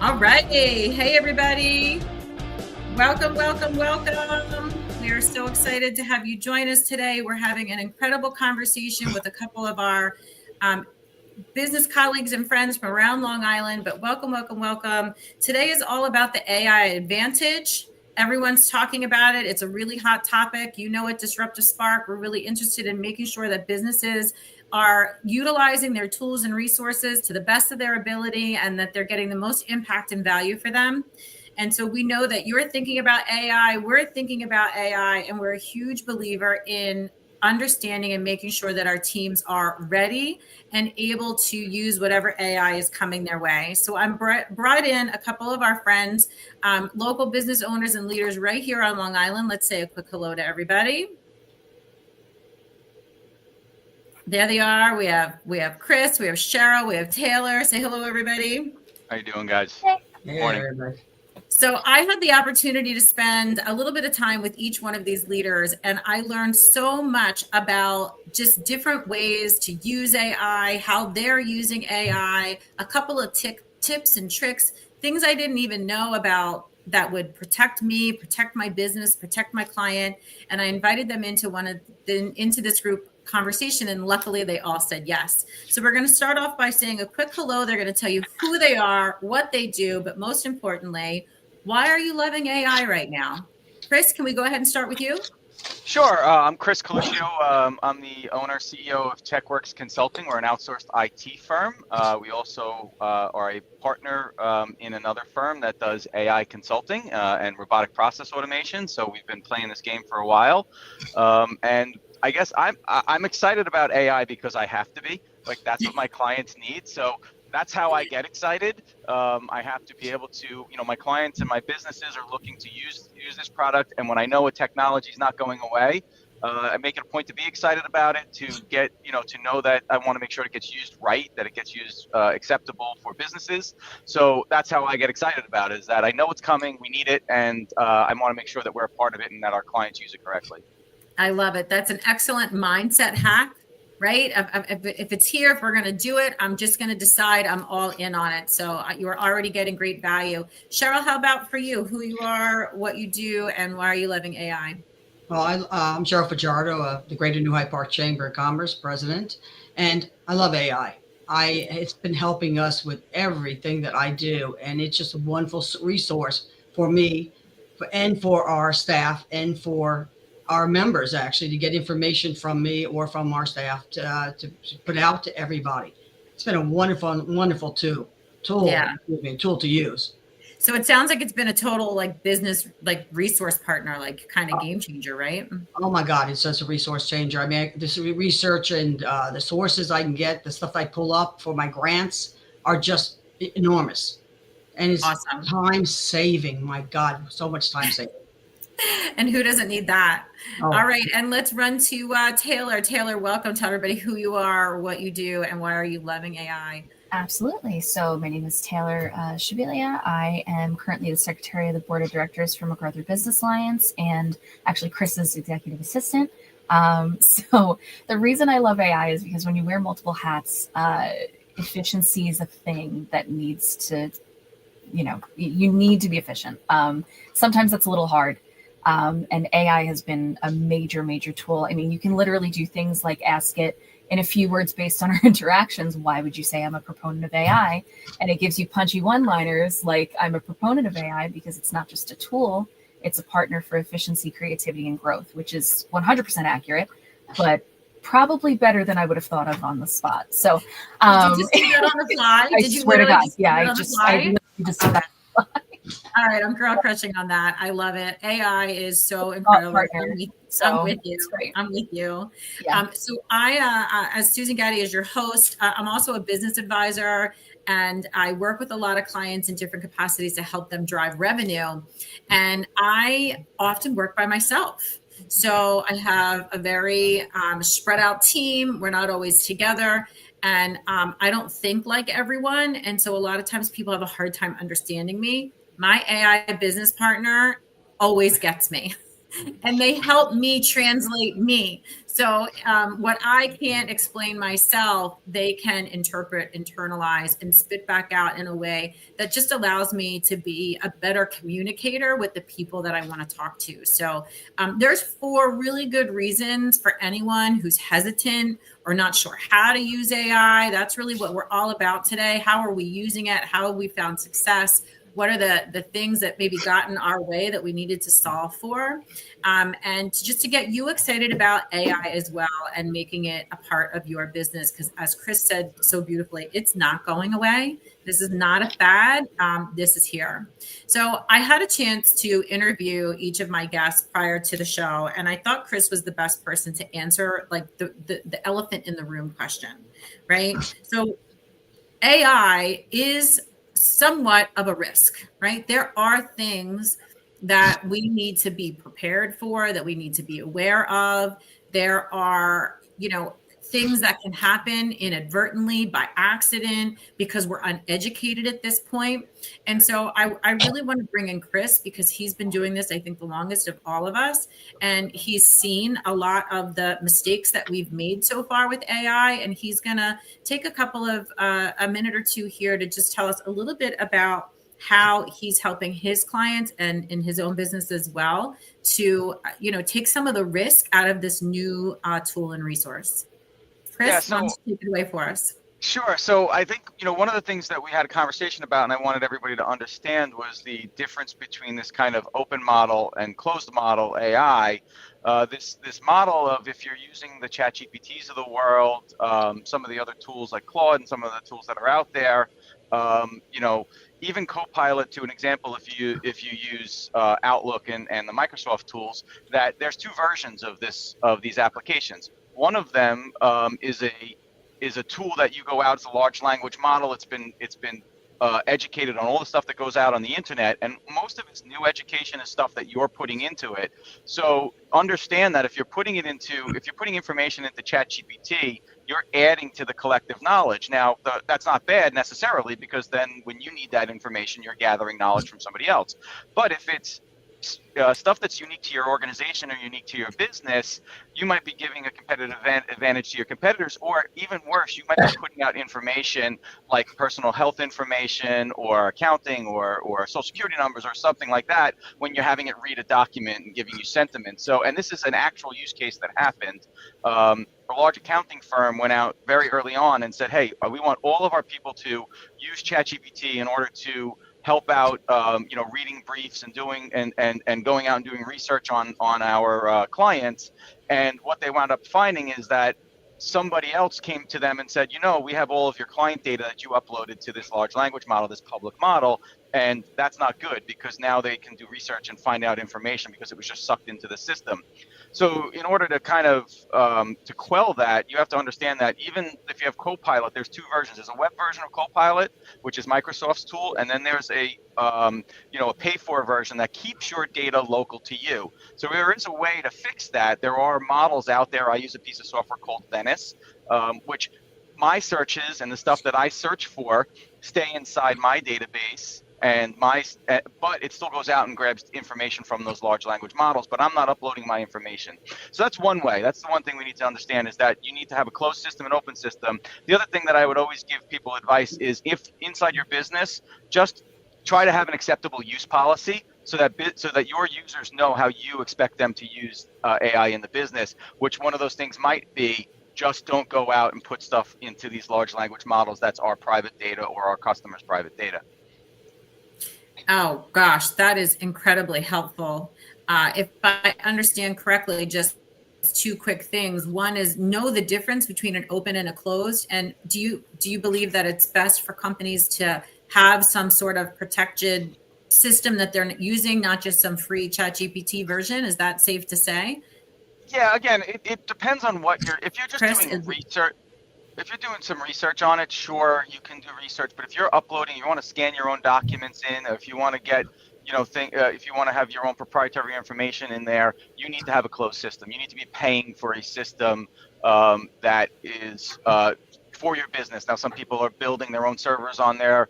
All right. Hey, everybody. Welcome, welcome, welcome. We are so excited to have you join us today. We're having an incredible conversation with a couple of our business colleagues and friends from around Long Island, but welcome, welcome, welcome. Today is all about the AI advantage. Everyone's talking about it. It's a really hot topic. You know it, Disruptive Spark. We're really interested in making sure that businesses are utilizing their tools and resources to the best of their ability and that they're getting the most impact and value for them. And so we know that you're thinking about AI, we're thinking about AI, and we're a huge believer in understanding and making sure that our teams are ready and able to use whatever AI is coming their way. So I'm brought in a couple of our friends, local business owners and leaders right here on Long Island. Let's say a quick hello to everybody. There they are. We have Chris, we have Cheryl, we have Taylor. Say hello, everybody. How you doing, guys? Hey, Morning. everybody. So I had the opportunity to spend a little bit of time with each one of these leaders, and I learned so much about just different ways to use AI, how they're using AI, a couple of tips and tricks, things I didn't even know about that would protect me, protect my business, protect my client. And I invited them into into this group conversation, and luckily they all said yes. So we're going to start off by saying a quick hello. They're going to tell you who they are, what they do, but most importantly, why are you loving AI right now? Chris, can we go ahead and start with you? Sure. I'm Chris Coluccio. I'm the owner, CEO of TechWorks Consulting. We're an outsourced IT firm. We also are a partner in another firm that does AI consulting and robotic process automation. So we've been playing this game for a while. And I guess I'm excited about AI because I have to be. Like, that's what my clients need. So that's how I get excited. I have to be able to, my clients and my businesses are looking to use this product. And when I know a technology is not going away, I make it a point to be excited about it, to get, to know that I want to make sure it gets used right, that it gets used acceptable for businesses. So that's how I get excited about it, is that I know it's coming, we need it, and I want to make sure that we're a part of it and that our clients use it correctly. I love it. That's an excellent mindset hack. Right? If it's here, if we're going to do it, I'm just going to decide I'm all in on it. So you're already getting great value. Cheryl, how about for you? Who you are, what you do, and why are you loving AI? Well, I'm Cheryl Fajardo, the Greater New Hyde Park Chamber of Commerce president, and I love AI. It's been helping us with everything that I do, and it's just a wonderful resource for me and for our staff and for our members, actually, to get information from me or from our staff to put out to everybody. It's been a wonderful tool to use. So it sounds like it's been a total business resource partner, kind of game changer, right? Oh my God, it's such a resource changer. I mean, this research and the sources I can get, the stuff I pull up for my grants are just enormous. And it's awesome. Time saving. My God, so much time saving. And who doesn't need that? Oh. All right. And let's run to Taylor. Taylor, welcome. Tell everybody who you are, what you do, and why are you loving AI? Absolutely. So my name is Taylor Shabilia. I am currently the secretary of the board of directors for MacArthur Business Alliance and actually Chris's executive assistant. So the reason I love AI is because when you wear multiple hats, efficiency is a thing that needs to, you need to be efficient. Sometimes that's a little hard. And AI has been a major tool. I mean, you can literally do things like ask it in a few words based on our interactions. Why would you say I'm a proponent of AI? And it gives you punchy one-liners like I'm a proponent of AI because it's not just a tool, it's a partner for efficiency, creativity, and growth, which is 100% accurate, but probably better than I would have thought of on the spot. So did you just do that on the fly? I swear to God. Yeah, I just did that. All right, I'm girl crushing on that. I love it. AI is so incredible. I'm with you. I'm with you. Yeah. So I, as Susan Gaddy, is your host. I'm also a business advisor, and I work with a lot of clients in different capacities to help them drive revenue. And I often work by myself. So I have a very spread out team. We're not always together. And I don't think like everyone. And so a lot of times people have a hard time understanding me. My AI business partner always gets me. And they help me translate me. So what I can't explain myself, they can interpret, internalize, and spit back out in a way that just allows me to be a better communicator with the people that I want to talk to. So there's 4 really good reasons for anyone who's hesitant or not sure how to use AI. That's really what we're all about today. How are we using it? How have we found success? What are the things that maybe got in our way that we needed to solve for? And just to get you excited about AI as well and making it a part of your business. Because as Chris said so beautifully, it's not going away. This is not a fad. This is here. So I had a chance to interview each of my guests prior to the show. And I thought Chris was the best person to answer like the elephant in the room question, right? So AI is somewhat of a risk, right? There are things that we need to be prepared for, that we need to be aware of. There are, things that can happen inadvertently by accident because we're uneducated at this point. And so I really want to bring in Chris because he's been doing this, I think, the longest of all of us. And he's seen a lot of the mistakes that we've made so far with AI. And he's going to take a couple of a minute or two here to just tell us a little bit about how he's helping his clients and in his own business as well to, take some of the risk out of this new tool and resource. Chris, why don't you take it away for us? Sure. So I think, one of the things that we had a conversation about and I wanted everybody to understand was the difference between this kind of open model and closed model AI. This model of if you're using the ChatGPTs of the world, some of the other tools like Claude and some of the tools that are out there, even Copilot, to an example, if you use Outlook and the Microsoft tools, that there's 2 versions of these applications. One of them is a tool that you go out as a large language model. It's been educated on all the stuff that goes out on the internet, and most of its new education is stuff that you're putting into it. So understand that if you're putting information into ChatGPT, you're adding to the collective knowledge. Now, that's not bad necessarily, because then when you need that information, you're gathering knowledge from somebody else. But if it's stuff that's unique to your organization or unique to your business, you might be giving a competitive advantage to your competitors, or even worse, you might be putting out information like personal health information or accounting or social security numbers or something like that when you're having it read a document and giving you sentiment. So, and this is an actual use case that happened. A large accounting firm went out very early on and said, hey, we want all of our people to use ChatGPT in order to help out, reading briefs and doing and going out and doing research on our clients. And what they wound up finding is that somebody else came to them and said, we have all of your client data that you uploaded to this large language model, this public model, and that's not good because now they can do research and find out information because it was just sucked into the system. So in order to kind of to quell that, you have to understand that even if you have Copilot, there's 2 versions. There's a web version of Copilot, which is Microsoft's tool, and then there's a pay-for version that keeps your data local to you. So there is a way to fix that. There are models out there. I use a piece of software called Venice, which my searches and the stuff that I search for stay inside my database. But it still goes out and grabs information from those large language models, but I'm not uploading my information. So that's one way. That's the one thing we need to understand, is that you need to have a closed system and open system. The other thing that I would always give people advice is, if inside your business, just try to have an acceptable use policy so that your users know how you expect them to use AI in the business, which one of those things might be, just don't go out and put stuff into these large language models that's our private data or our customers' private data. Oh, gosh, that is incredibly helpful. If I understand correctly, just 2 quick things. One is know the difference between an open and a closed. And do you believe that it's best for companies to have some sort of protected system that they're using, not just some free ChatGPT version? Is that safe to say? Yeah, again, it depends on if you're just doing research. If you're doing some research on it, sure, you can do research. But if you're uploading, you want to scan your own documents in, or if you want to get, if you want to have your own proprietary information in there, you need to have a closed system. You need to be paying for a system that is for your business. Now, some people are building their own servers on their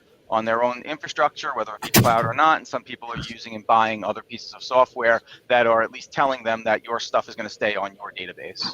own infrastructure, whether it be cloud or not, and some people are using and buying other pieces of software that are at least telling them that your stuff is going to stay on your database.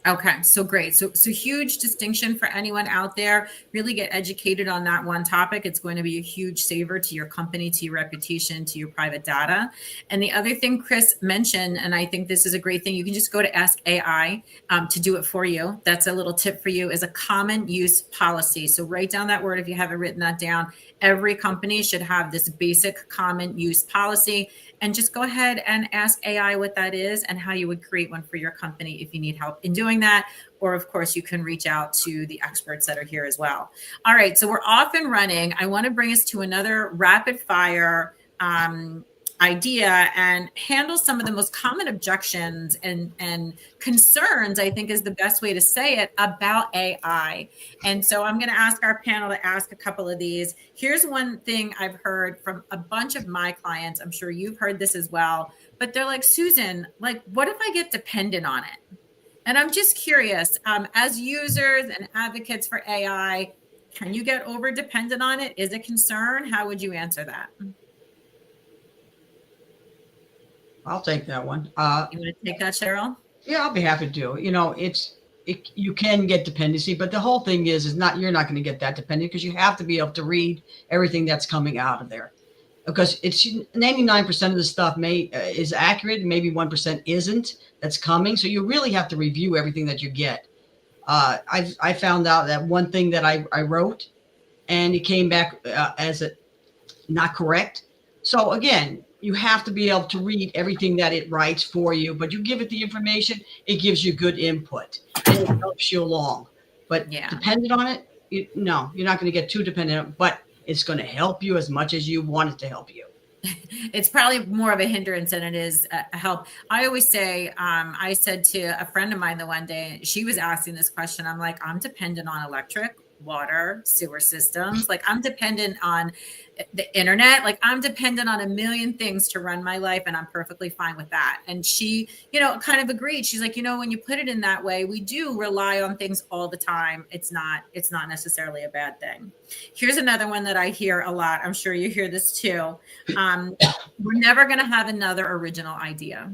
Okay, so great. So huge distinction for anyone out there. Really get educated on that one topic. It's going to be a huge saver to your company, to your reputation, to your private data. And the other thing Chris mentioned, and I think this is a great thing, you can just go to Ask AI to do it for you. That's a little tip for you, is a common use policy. So write down that word if you haven't written that down. Every company should have this basic common use policy. And just go ahead and ask AI what that is and how you would create one for your company if you need help in doing that. Or, of course, you can reach out to the experts that are here as well. All right, so we're off and running. I want to bring us to another rapid fire idea and handle some of the most common objections and concerns, I think is the best way to say it, about AI. And so I'm going to ask our panel to ask a couple of these. Here's one thing I've heard from a bunch of my clients. I'm sure you've heard this as well, but they're like, Susan, like, what if I get dependent on it? And I'm just curious, as users and advocates for AI, can you get over dependent on it? Is it a concern? How would you answer that? I'll take that one. You want to take that, Cheryl? Yeah, I'll be happy to do it. You know, you can get dependency, but the whole thing is you're not going to get that dependent because you have to be able to read everything that's coming out of there, because it's 99% of the stuff is accurate, and maybe 1% isn't that's coming. So you really have to review everything that you get. I found out that one thing that I wrote, and it came back as not correct. So again, you have to be able to read everything that it writes for you, but you give it the information, it gives you good input and it helps you along. But dependent on it, no, you're not going to get too dependent, but it's going to help you as much as you want it to help you. It's probably more of a hindrance than it is a help. I always say, I said to a friend of mine the one day, she was asking this question. I'm like, I'm dependent on electric, water, sewer systems. Like, I'm dependent on the internet. Like, I'm dependent on a million things to run my life, and I'm perfectly fine with that. And she, kind of agreed. She's like, when you put it in that way, we do rely on things all the time. It's not necessarily a bad thing. Here's another one that I hear a lot. I'm sure you hear this too. We're never going to have another original idea.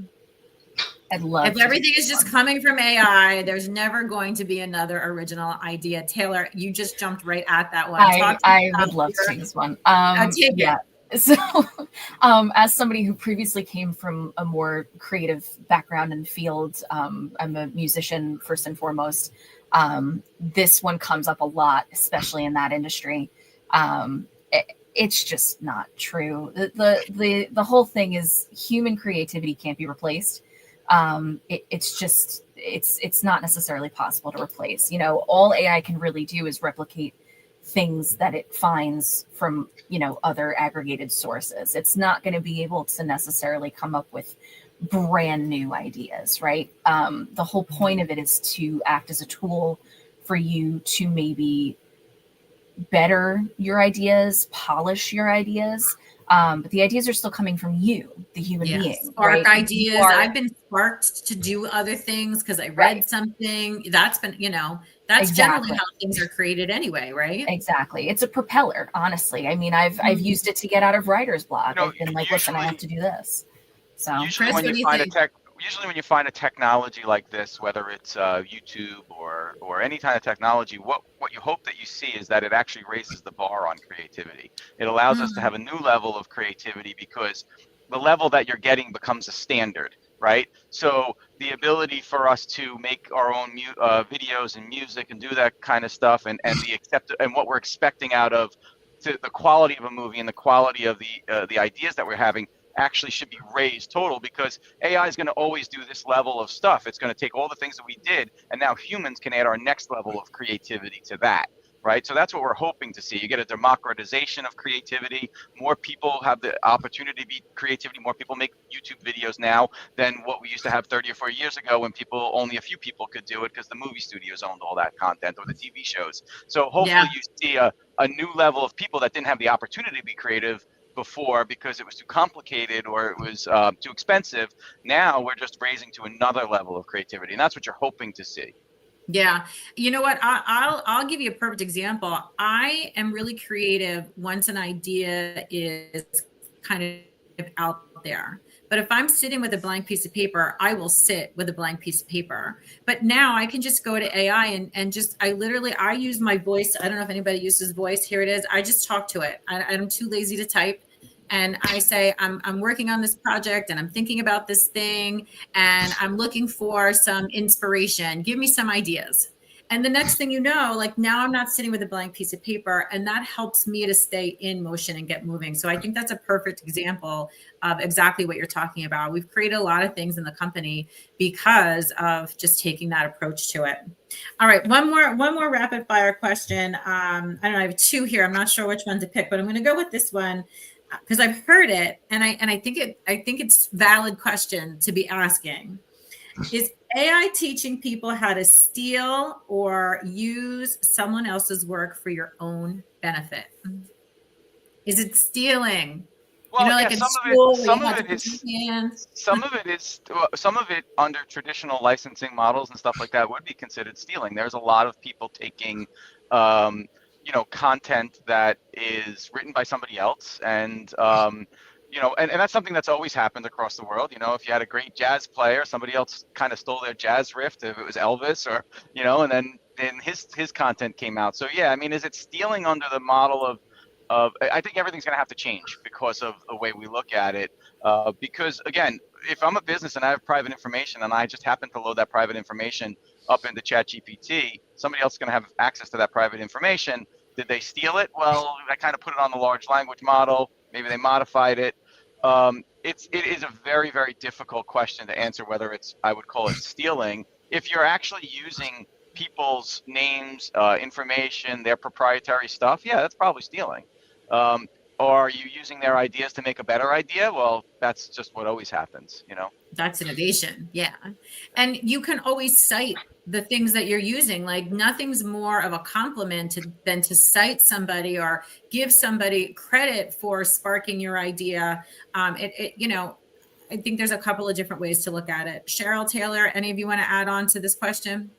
I'd love if everything is just coming from AI, there's never going to be another original idea. Taylor, you just jumped right at that one. I would love to choose one. Yeah. So, as somebody who previously came from a more creative background and field, I'm a musician first and foremost. This one comes up a lot, especially in that industry. It's just not true. The whole thing is human creativity can't be replaced. It's not necessarily possible to replace. All AI can really do is replicate things that it finds from, other aggregated sources. It's not going to be able to necessarily come up with brand new ideas, right? The whole point of it is to act as a tool for you to maybe better your ideas, polish your ideas. But the ideas are still coming from you, the human being. Spark ideas. I've been sparked to do other things because I read something. That's been, that's generally how things are created anyway, right? Exactly. It's a propeller, honestly. I mean, I've used it to get out of writer's block. I've been like, listen, I have to do this. So usually when you find a technology like this, whether it's YouTube or any kind of technology, what you hope that you see is that it actually raises the bar on creativity. It allows us to have a new level of creativity because the level that you're getting becomes a standard, right? So the ability for us to make our own videos and music and do that kind of stuff, and what we're expecting out of the quality of a movie and the quality of the ideas that we're having actually should be raised total, because AI is going to always do this level of stuff. It's going to take all the things that we did, and now humans can add our next level of creativity to that, right? So that's what we're hoping to see. You get a democratization of creativity. More people have the opportunity to be creativity. More people make YouTube videos now than what we used to have 30 or 40 years ago, when only a few people could do it because the movie studios owned all that content, or the TV shows. So hopefully you see a new level of people that didn't have the opportunity to be creative before because it was too complicated or it was too expensive. Now we're just raising to another level of creativity, and that's what you're hoping to see. Yeah. You know what? I'll give you a perfect example. I am really creative once an idea is kind of out there. But if I'm sitting with a blank piece of paper, I will sit with a blank piece of paper. But now I can just go to AI and just, I use my voice. I don't know if anybody uses voice. Here it is. I just talk to it. I'm too lazy to type. And I say, I'm working on this project and I'm thinking about this thing and I'm looking for some inspiration. Give me some ideas. And the next thing you know, like now I'm not sitting with a blank piece of paper, and that helps me to stay in motion and get moving. So I think that's a perfect example of exactly what you're talking about. We've created a lot of things in the company because of just taking that approach to it. All right, one more rapid fire question. I don't know, I have two here. I'm not sure which one to pick, but I'm going to go with this one because I've heard it, and I think it's valid question to be asking. Is AI teaching people how to steal or use someone else's work for your own benefit? Is it stealing? Well, like yeah, in school, some of it under traditional licensing models and stuff like that would be considered stealing. There's a lot of people taking, content that is written by somebody else, and and that's something that's always happened across the world. If you had a great jazz player, somebody else kind of stole their jazz riff, if it was Elvis, or and then his content came out. So yeah, I mean, is it stealing under the model of I think everything's going to have to change because of the way we look at it. Because again, if I'm a business and I have private information and I just happen to load that private information up into ChatGPT, somebody else is going to have access to that private information. Did they steal it? Well, I kind of put it on the large language model. Maybe they modified it. It is a very, very difficult question to answer whether I would call it stealing. If you're actually using people's names, information, their proprietary stuff, yeah, that's probably stealing. Or are you using their ideas to make a better idea? Well, that's just what always happens, That's innovation. Yeah. And you can always cite the things that you're using. Like nothing's more of a compliment than to cite somebody or give somebody credit for sparking your idea. I think there's a couple of different ways to look at it. Cheryl, Taylor, any of you want to add on to this question?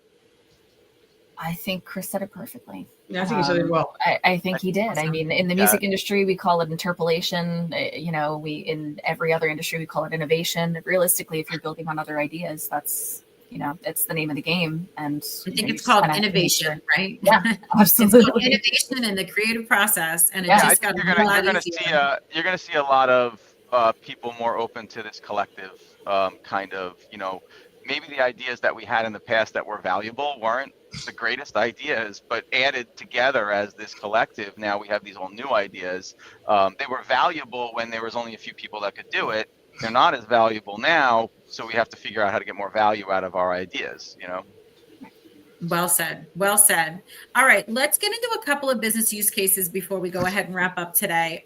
I think Chris said it perfectly. Yeah, I think he said it well. I think he did. I mean, in the music industry, we call it interpolation. In every other industry, we call it innovation. Realistically, if you're building on other ideas, that's, it's the name of the game. And I think it's called innovation, right? Yeah, absolutely. It's called innovation in the creative process. And you're going to see a lot of people more open to this collective kind of, maybe the ideas that we had in the past that were valuable weren't the greatest ideas, but added together as this collective, now we have these all new ideas. They were valuable when there was only a few people that could do it. They're not as valuable now, so we have to figure out how to get more value out of our ideas, Well said. Well said. All right, let's get into a couple of business use cases before we go ahead and wrap up today.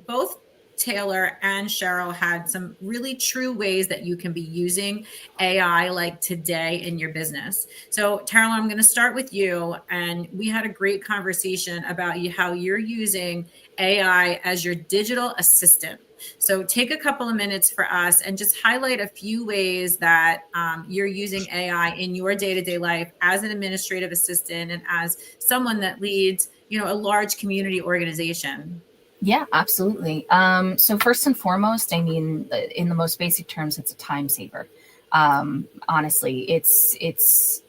Both Taylor and Cheryl had some really true ways that you can be using AI like today in your business. So Taylor, I'm going to start with you. And we had a great conversation about how you're using AI as your digital assistant. So take a couple of minutes for us and just highlight a few ways that you're using AI in your day-to-day life as an administrative assistant and as someone that leads, a large community organization. Yeah, absolutely. So first and foremost, I mean, in the most basic terms, it's a time saver. Honestly, it's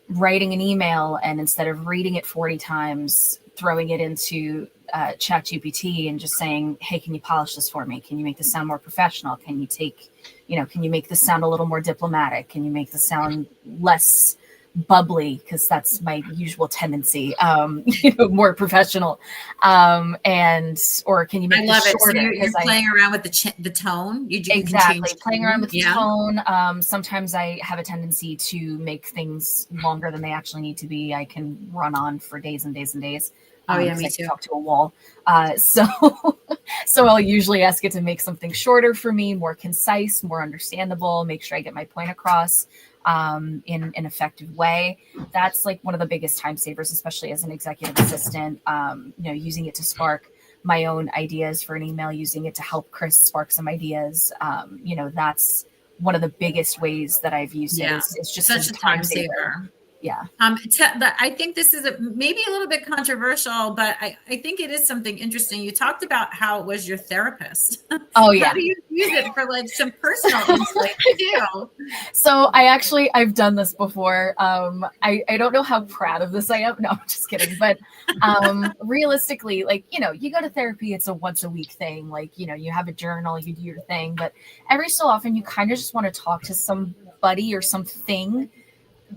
writing an email and instead of reading it 40 times, throwing it into ChatGPT and just saying, hey, can you polish this for me? Can you make this sound more professional? Can you make this sound a little more diplomatic? Can you make this sound less bubbly, because that's my usual tendency, more professional, or can you make I love it shorter? So you're playing around with the tone. Exactly, playing around with the tone. Sometimes I have a tendency to make things longer than they actually need to be. I can run on for days and days and days. Oh yeah, me too. Talk to a wall. So I'll usually ask it to make something shorter for me, more concise, more understandable, make sure I get my point across in an effective way. That's like one of the biggest time savers, especially as an executive assistant, using it to spark my own ideas for an email, using it to help Chris spark some ideas. That's one of the biggest ways that I've used it. It's just such a time saver. Yeah. I think this is maybe a little bit controversial, but I think it is something interesting. You talked about how it was your therapist. Oh yeah. How do you use it for like some personal insight too? So I've done this before. I don't know how proud of this I am. No, I'm just kidding. But realistically, like, you go to therapy, it's a once a week thing. Like, you have a journal, you do your thing, but every so often you kind of just want to talk to somebody or something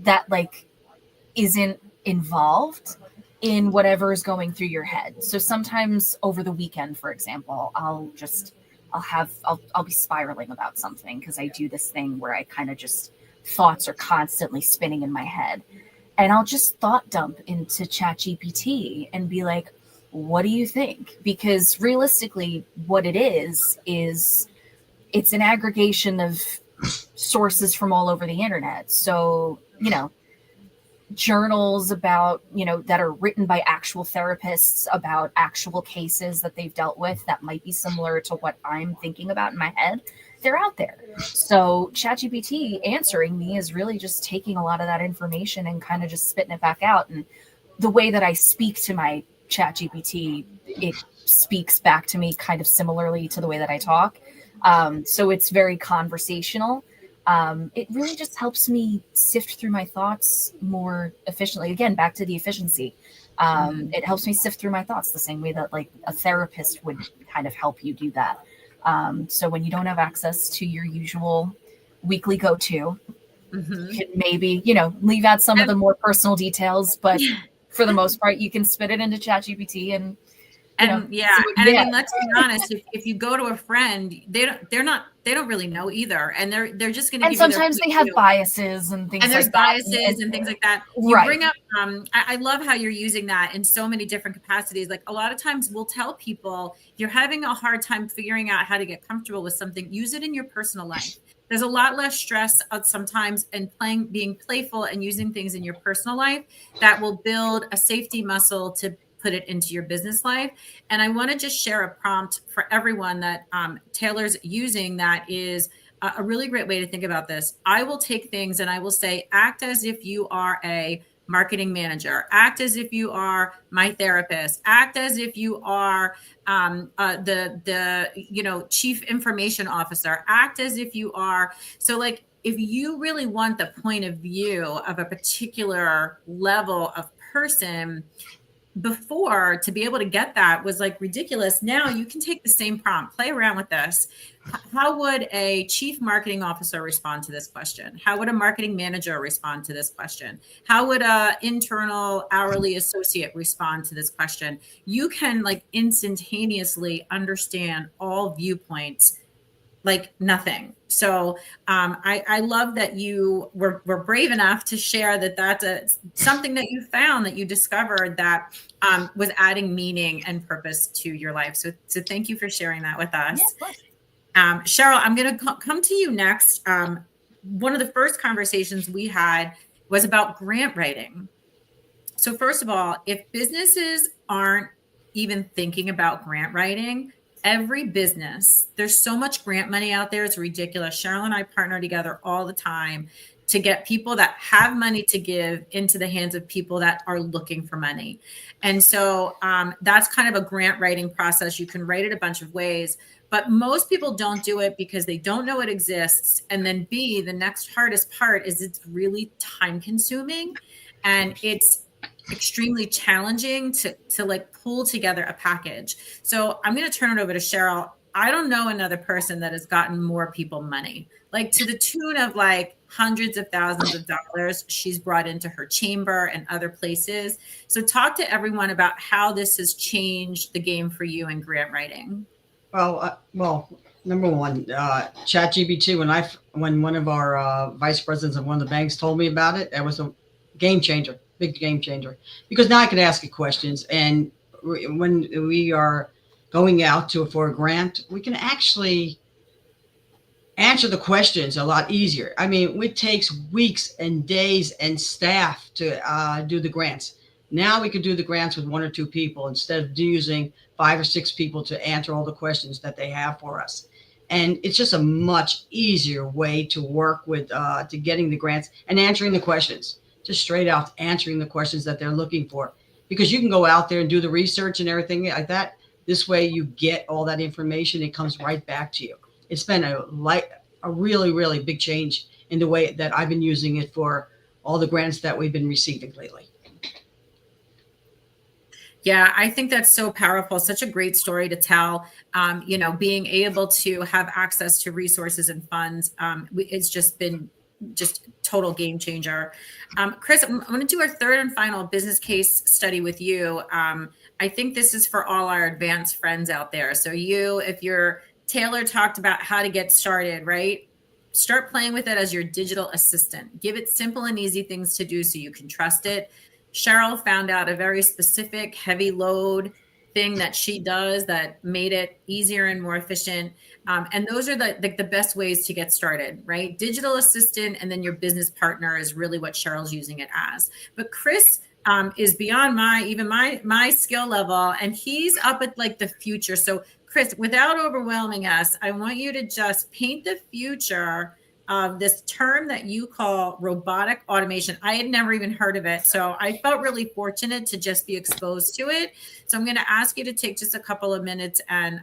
that like isn't involved in whatever is going through your head. So sometimes over the weekend, for example, I'll be spiraling about something because I do this thing where I kind of just thoughts are constantly spinning in my head, and I'll just thought dump into ChatGPT and be like, what do you think? Because realistically, what it is it's an aggregation of sources from all over the internet. So, journals about, that are written by actual therapists about actual cases that they've dealt with that might be similar to what I'm thinking about in my head, they're out there. So ChatGPT answering me is really just taking a lot of that information and kind of just spitting it back out. And the way that I speak to my ChatGPT, it speaks back to me kind of similarly to the way that I talk. So it's very conversational. It really just helps me sift through my thoughts more efficiently. Again, back to the efficiency. It helps me sift through my thoughts the same way that like a therapist would kind of help you do that. So when you don't have access to your usual weekly go-to, you can maybe, leave out some of the more personal details, but for the most part, you can spit it into ChatGPT and I mean, let's be honest. If you go to a friend, they don't really know either, and they're just going to. And sometimes they have biases and things. And there's biases and things like that. You bring up. I love how you're using that in so many different capacities. Like a lot of times, we'll tell people you're having a hard time figuring out how to get comfortable with something. Use it in your personal life. There's a lot less stress sometimes in being playful and using things in your personal life that will build a safety muscle to put it into your business life. And I want to just share a prompt for everyone that Taylor's using that is a really great way to think about this. I will take things and I will say, act as if you are a marketing manager, act as if you are my therapist, act as if you are the chief information officer, act as if you are. So like, if you really want the point of view of a particular level of person, before, to be able to get that was like ridiculous. Now you can take the same prompt, play around with this. How would a chief marketing officer respond to this question? How would a marketing manager respond to this question? How would a internal hourly associate respond to this question? You can like instantaneously understand all viewpoints like nothing. So I love that you were brave enough to share that that's something that you found, that you discovered that was adding meaning and purpose to your life. So thank you for sharing that with us. Yeah, Cheryl, I'm going to come to you next. One of the first conversations we had was about grant writing. So first of all, if businesses aren't even thinking about grant writing, every business, there's so much grant money out there. It's ridiculous. Cheryl and I partner together all the time to get people that have money to give into the hands of people that are looking for money. And so that's kind of a grant writing process. You can write it a bunch of ways, but most people don't do it because they don't know it exists. And then B, the next hardest part is it's really time consuming and it's extremely challenging to like pull together a package. So I'm going to turn it over to Cheryl. I don't know another person that has gotten more people money, like to the tune of like hundreds of thousands of dollars she's brought into her chamber and other places. So talk to everyone about how this has changed the game for you in grant writing. Well, number one, ChatGPT, when one of our vice presidents of one of the banks told me about it, that was a game changer. Big game changer, because now I can ask it questions, and when we are going out for a grant, we can actually answer the questions a lot easier. I mean, it takes weeks and days and staff to do the grants. Now we can do the grants with 1 or 2 people instead of using 5 or 6 people to answer all the questions that they have for us. And it's just a much easier way to work with to getting the grants and answering the questions. just straight out answering the questions that they're looking for. Because you can go out there and do the research and everything like that. This way you get all that information. It comes right back to you. It's been a really, really big change in the way that I've been using it for all the grants that we've been receiving lately. Yeah, I think that's so powerful. Such a great story to tell. Being able to have access to resources and funds, it's just been just total game changer. Chris, I'm going to do our third and final business case study with you. I think this is for all our advanced friends out there. So if your Taylor talked about how to get started, right? Start playing with it as your digital assistant. Give it simple and easy things to do so you can trust it. Cheryl found out a very specific heavy load thing that she does that made it easier and more efficient. And those are the best ways to get started, right? Digital assistant, and then your business partner is really what Cheryl's using it as. But Chris is beyond my skill level, and he's up at like the future. So Chris, without overwhelming us, I want you to just paint the future of this term that you call robotic automation. I had never even heard of it. So I felt really fortunate to just be exposed to it. So I'm going to ask you to take just a couple of minutes and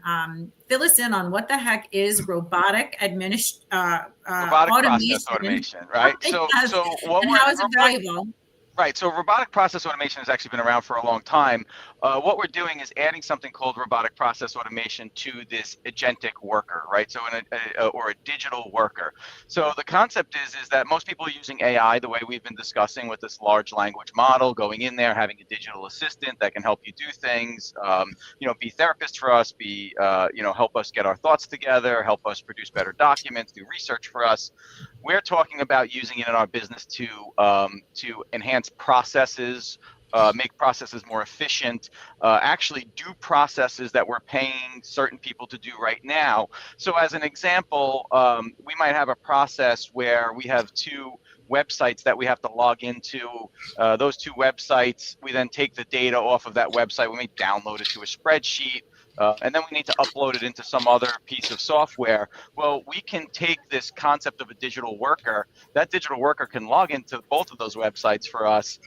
fill us in on what the heck is robotic process automation, right? Yes. So what and how is it valuable? Right. So robotic process automation has actually been around for a long time. What we're doing is adding something called robotic process automation to this agentic worker, right? So or a digital worker. So the concept is that most people are using AI the way we've been discussing with this large language model, going in there, having a digital assistant that can help you do things, be therapists for us, help us get our thoughts together, help us produce better documents, do research for us. We're talking about using it in our business to enhance processes, make processes more efficient, actually do processes that we're paying certain people to do right now. So as an example, we might have a process where we have two websites that we have to log into. Those two websites, we then take the data off of that website. We may download it to a spreadsheet. And then we need to upload it into some other piece of software. Well, we can take this concept of a digital worker. That digital worker can log into both of those websites for us,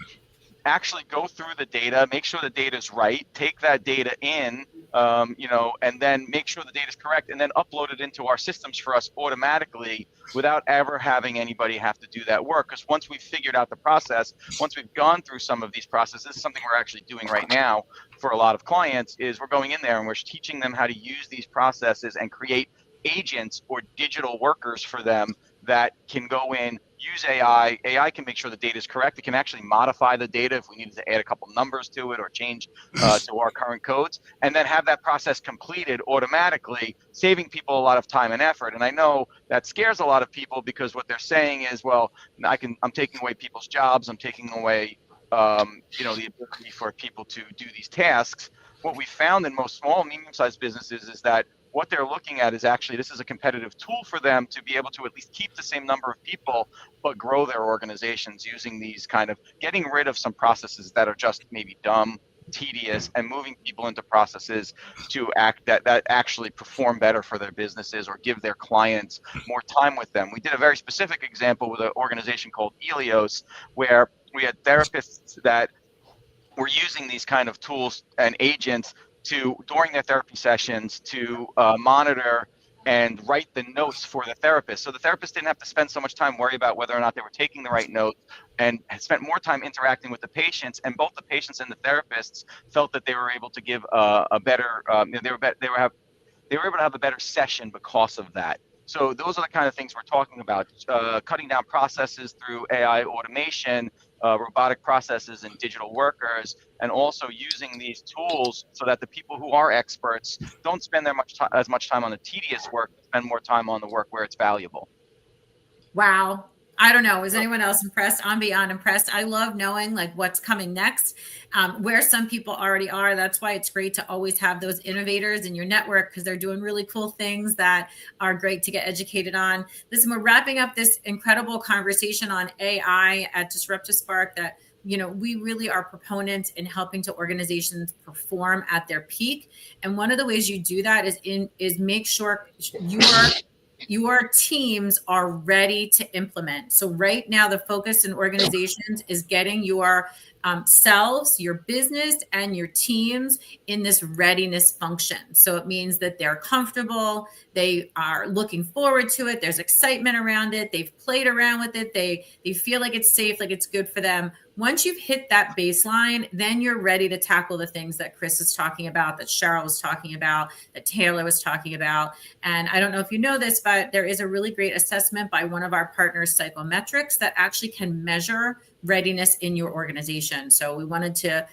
actually go through the data, make sure the data is right, take that data in, and then make sure the data is correct, and then upload it into our systems for us automatically without ever having anybody have to do that work. Because once we've figured out the process, once we've gone through some of these processes, something we're actually doing right now for a lot of clients is we're going in there and we're teaching them how to use these processes and create agents or digital workers for them that can go in, use AI. AI can make sure the data is correct. It can actually modify the data if we needed to add a couple numbers to it or change to our current codes, and then have that process completed automatically, saving people a lot of time and effort. And I know that scares a lot of people because what they're saying is, well, I'm taking away people's jobs. I'm taking away, the ability for people to do these tasks. What we found in most small, medium-sized businesses is that what they're looking at is actually this is a competitive tool for them to be able to at least keep the same number of people, but grow their organizations using these kind of getting rid of some processes that are just maybe dumb, tedious, and moving people into processes to that actually perform better for their businesses or give their clients more time with them. We did a very specific example with an organization called Elios, where we had therapists that were using these kind of tools and agents during their therapy sessions to monitor and write the notes for the therapist. So the therapist didn't have to spend so much time worrying about whether or not they were taking the right notes, and had spent more time interacting with the patients. And both the patients and the therapists felt that they were able to give a better, they were able to have a better session because of that. So those are the kind of things we're talking about, cutting down processes through AI automation, robotic processes and digital workers, and also using these tools so that the people who are experts don't spend as much time on the tedious work, spend more time on the work where it's valuable. Wow. I don't know. Is anyone else impressed? I'm beyond impressed. I love knowing like what's coming next, where some people already are. That's why it's great to always have those innovators in your network, because they're doing really cool things that are great to get educated on. Listen, we're wrapping up this incredible conversation on AI at Disruptive Spark that, we really are proponents in helping to organizations perform at their peak. And one of the ways you do that is make sure you're your teams are ready to implement. So right now, the focus in organizations is getting your selves, your business, and your teams in this readiness function. So it means that they're comfortable, they are looking forward to it, there's excitement around it, they've played around with it, they feel like it's safe, like it's good for them. Once you've hit that baseline, then you're ready to tackle the things that Chris is talking about, that Cheryl was talking about, that Taylor was talking about. And I don't know if you know this, but there is a really great assessment by one of our partners, Psychometrics, that actually can measure readiness in your organization. So we wanted to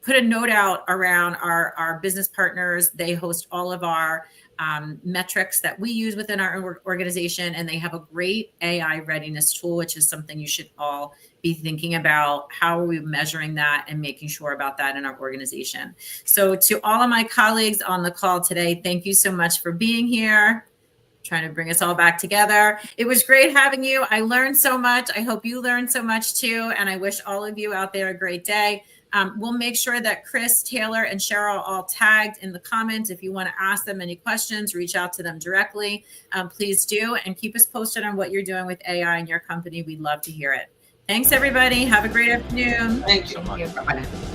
put a note out around our business partners. They host all of our metrics that we use within our organization, and they have a great AI readiness tool, which is something you should all be thinking about. How are we measuring that and making sure about that in our organization? So to all of my colleagues on the call today, thank you so much for being here. Trying to bring us all back together. It was great having you. I learned so much. I hope you learned so much too. And I wish all of you out there a great day. We'll make sure that Chris, Taylor, and Cheryl are all tagged in the comments. If you want to ask them any questions, reach out to them directly. Please do, and keep us posted on what you're doing with AI in your company. We'd love to hear it. Thanks, everybody. Have a great afternoon. Thank you. So much. Bye-bye.